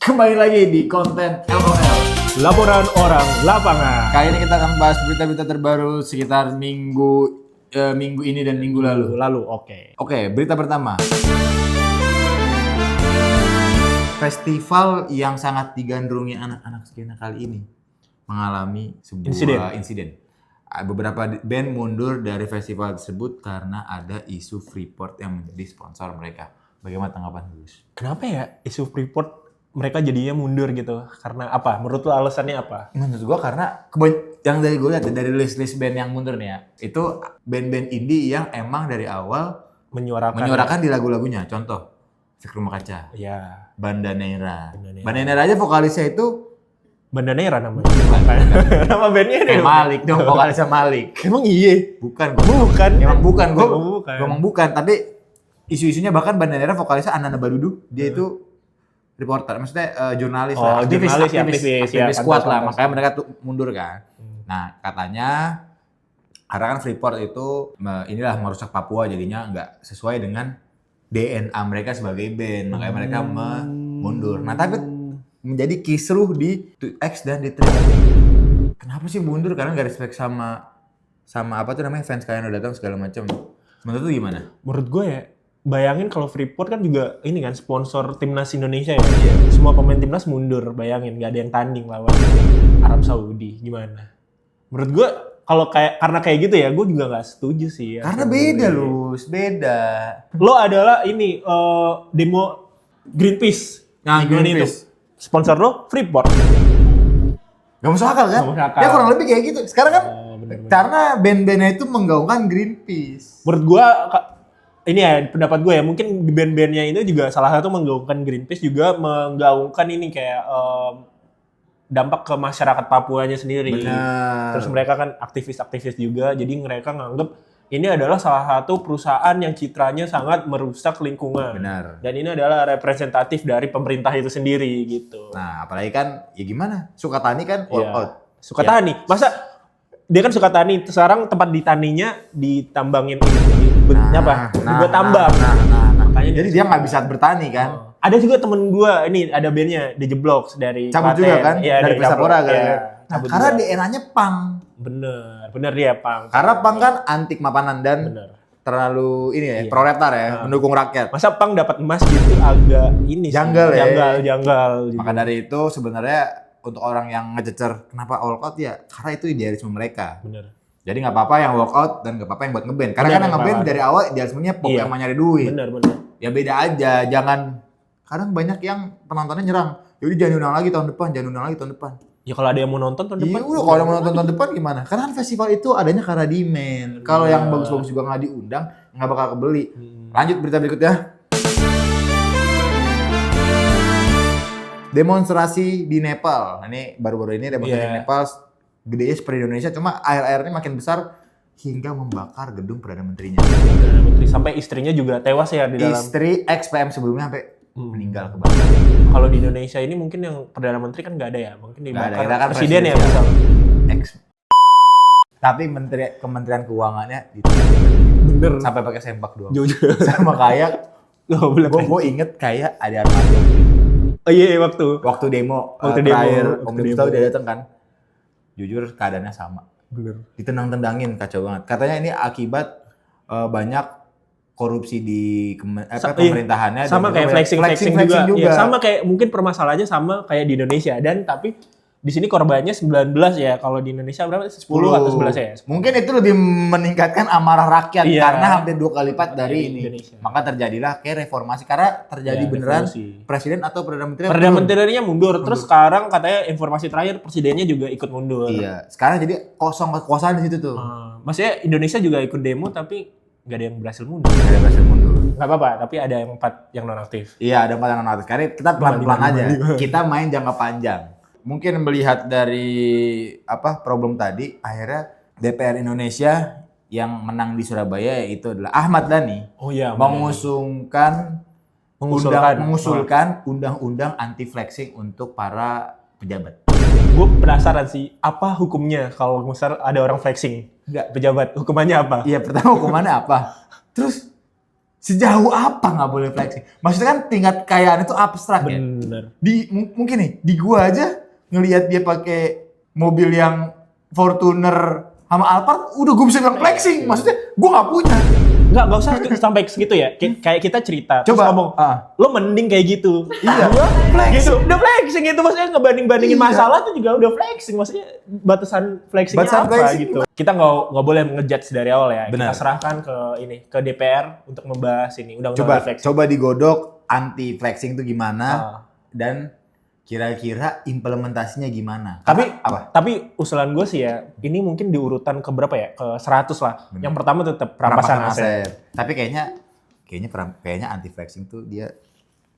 Kembali lagi di konten LOL. Laporan orang lapangan. Kali ini kita akan bahas berita-berita terbaru sekitar minggu ini dan minggu lalu. Oke, berita pertama. Festival yang sangat digandrungi anak-anak skena kali ini mengalami sebuah insiden. Beberapa band mundur dari festival tersebut karena ada isu Freeport yang menjadi sponsor mereka. Bagaimana tanggapan Gus? Kenapa ya isu Freeport mereka jadinya mundur gitu? Karena apa? Menurut lo alasannya apa? Menurut gua karena yang dari gue lihat dari list band yang mundur nih ya, itu band-band indie yang emang dari awal menyuarakan di lagu-lagunya. Contoh, Efek Rumah Kaca, ya. Bandanera aja vokalisnya itu Bandanera namanya. Nama bandnya deh. Malik dong, vokalisnya Malik. Emang iya? Bukan. Emang bukan. Tapi isu-isunya bahkan Bandanera vokalisnya Ananda Badudu, dia itu reporter, maksudnya jurnalis lah, aktivis kuat lah, makanya mereka tuh mundur kan. Nah katanya karena kan Freeport itu inilah merusak Papua, jadinya nggak sesuai dengan DNA mereka sebagai band, makanya mereka mundur. Nah tapi menjadi kisruh di X dan di Twitter. Kenapa sih mundur? Karena nggak respect sama apa tuh namanya, fans kalian udah datang segala macam. Menurut lu gimana? Menurut gue ya, bayangin kalau Freeport kan juga ini kan sponsor timnas Indonesia ya. Semua pemain timnas mundur, bayangin nggak ada yang tanding lawan Arab Saudi, gimana? Menurut gue kalau karena kayak gitu ya, gue juga nggak setuju sih. Ya, karena beda beda. Lo adalah ini demo Greenpeace. Nah, Greenpeace. Itu. Sponsor lo Freeport. Gak masuk akal kan? Gak masuk akal. Ya kurang lebih kayak gitu. Sekarang kan bener. Karena band-bandnya itu menggaungkan Greenpeace. Menurut gue ini ya pendapat gue ya, mungkin band-bandnya itu juga salah satu menggaungkan Greenpeace, juga menggaungkan ini kayak dampak ke masyarakat Papuanya sendiri. Benar. Terus mereka kan aktivis-aktivis juga, jadi mereka nganggep ini adalah salah satu perusahaan yang citranya sangat merusak lingkungan. Benar. Dan ini adalah representatif dari pemerintah itu sendiri gitu. Nah, apalagi kan ya gimana? Sukatani kan all out. Sukatani. Masa dia kan Sukatani, sekarang tempat ditaninya ditambangin dibuat tambang. Makanya jadi dia nggak bisa bertani kan. Ada juga temen gue, ini ada bandnya The Jeblocks dari cabut Klaten. juga kan? Ya, dari Pesapora kan? Ya, karena DNA-nya punk. Bener dia punk. Karena punk kan antik mapanan dan terlalu ini ya, proletar ya, mendukung rakyat. Masa punk dapat emas gitu agak ini janggal sih. Ya. Janggal. Maka dari itu sebenarnya untuk orang yang ngececer kenapa walkout ya, karena itu idealisme mereka. Bener. Jadi nggak apa-apa yang walkout dan nggak apa-apa yang buat ngeband. Karena kan yang ngeband dari awal idealismenya pop yang mau nyari duit. Bener. Ya beda aja, jangan. Kadang banyak yang penontonnya nyerang. Jadi jangan diundang lagi tahun depan. Ya kalau ada yang mau nonton tahun depan. Iya udah, kalau ada yang mau nonton tahun depan gimana? Karena kan festival itu adanya karena demand. Kalau yang bagus-bagus juga nggak diundang, nggak bakal kebeli. Lanjut berita berikutnya. Demonstrasi di Nepal. Nah, ini baru-baru ini demonstrasi di Nepal gedenya seperti Indonesia, cuma air-airnya makin besar hingga membakar gedung Perdana Menterinya. Perdana Menteri sampai istrinya juga tewas ya di dalam. Istri ex-PM sebelumnya sampai meninggal kebakar. Kalau di Indonesia ini mungkin yang Perdana Menteri kan nggak ada ya, mungkin dibakar kan presiden ya misal. Tapi Kementerian Keuangannya bener sampai pakai sempak doang. Jujur. Sama kayak gue inget kayak ada Armando. Oh iya waktu demo terakhir Omnibus Law dia datang kan. Jujur keadaannya sama. Bener. Ditendang-tendangin, kacau banget. Katanya ini akibat banyak korupsi di pemerintahannya. Sama kayak flexing juga. Ya, sama kayak mungkin permasalahannya sama kayak di Indonesia, dan tapi di sini korbannya 19 ya. Kalau di Indonesia berapa? 10 atau 11 ya? Mungkin itu lebih meningkatkan amarah rakyat karena hampir 2 kali lipat dari ini. Indonesia. Maka terjadilah kayak reformasi karena terjadi beneran presiden atau perdana menteri. Perdana menterinya mundur. Terus sekarang katanya informasi terakhir presidennya juga ikut mundur. Iya. Sekarang jadi kosong kekuasaan di situ tuh. Maksudnya Indonesia juga ikut demo tapi nggak ada yang berhasil mundur. Nggak apa-apa, tapi ada yang 4 yang nonaktif. Iya, ada 4 yang nonaktif. Karena kita pelan-pelan aja. Kita main jangka panjang. Mungkin melihat dari problem tadi, akhirnya DPR Indonesia yang menang di Surabaya yaitu adalah Ahmad Dhani. Oh iya. mengusulkan undang-undang anti flexing untuk para pejabat. Gue penasaran sih, apa hukumnya kalau misal ada orang flexing? Pejabat, hukumannya apa? Iya, pertama hukumannya apa? Terus Sejauh apa nggak boleh flexing? Maksudnya kan tingkat kekayaan itu abstrak ya. Bener. Mungkin nih di gua aja ngelihat dia pakai mobil yang Fortuner sama Alphard, udah gue bisa bilang flexing. Maksudnya gua nggak punya. Nggak usah sampai segitu ya. Kayak kita cerita, terus Coba ngomong, lo mending kayak gitu. Iya. Gua Flexing. gitu. Udah flexing itu maksudnya ngebanding-bandingin Iya. masalah tuh juga udah flexing. Maksudnya batasan flexingnya Batasan apa flexing gitu. Kita nggak boleh ngejudge dari awal ya. Benar. Kita serahkan ke DPR untuk membahas ini undang-undang flexing. Coba digodok anti flexing itu gimana dan kira-kira implementasinya gimana? Tapi usulan gue sih ya, ini mungkin di urutan ke berapa ya? Ke 100 lah. Yang pertama tetap perampasan aset. Tapi kayaknya anti flexing tuh dia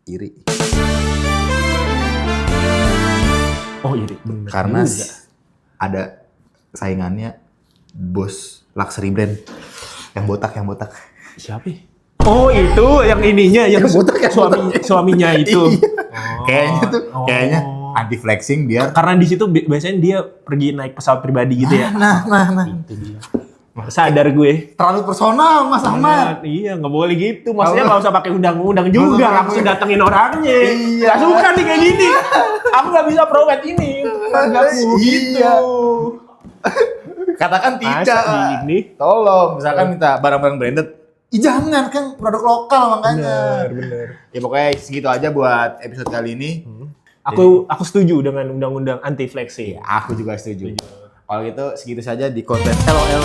iri. Oh iri, bener. Karena ada saingannya bos luxury brand yang botak. Siapa? Oh itu yang ininya, yang suaminya itu. Kayaknya anti flexing biar Karena di situ biasanya dia pergi naik pesawat pribadi gitu ya. Nah. Itu dia. Sadar gue. Terlalu personal Mas Ahmad. Iya, nggak boleh gitu. Maksudnya nggak usah pakai undang-undang juga, nggak usah datengin orangnya. Iya. Nggak suka nih kayak gini. Aku nggak bisa provide ini. Gitu. Iya. Katakan tidak. Ini. Tolong, misalkan minta barang-barang branded. Jangan kan produk lokal makanya. Bener. Ya pokoknya segitu aja buat episode kali ini. Aku setuju dengan undang-undang anti flexing. Aku juga setuju. Kalau gitu segitu saja di konten LOL.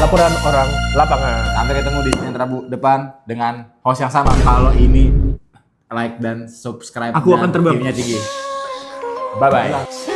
Laporan orang lapangan. Sampai ketemu di Senin Rabu depan dengan host yang sama. Kalau ini like dan subscribe. Aku akan terbang. Tinggi. Bye bye.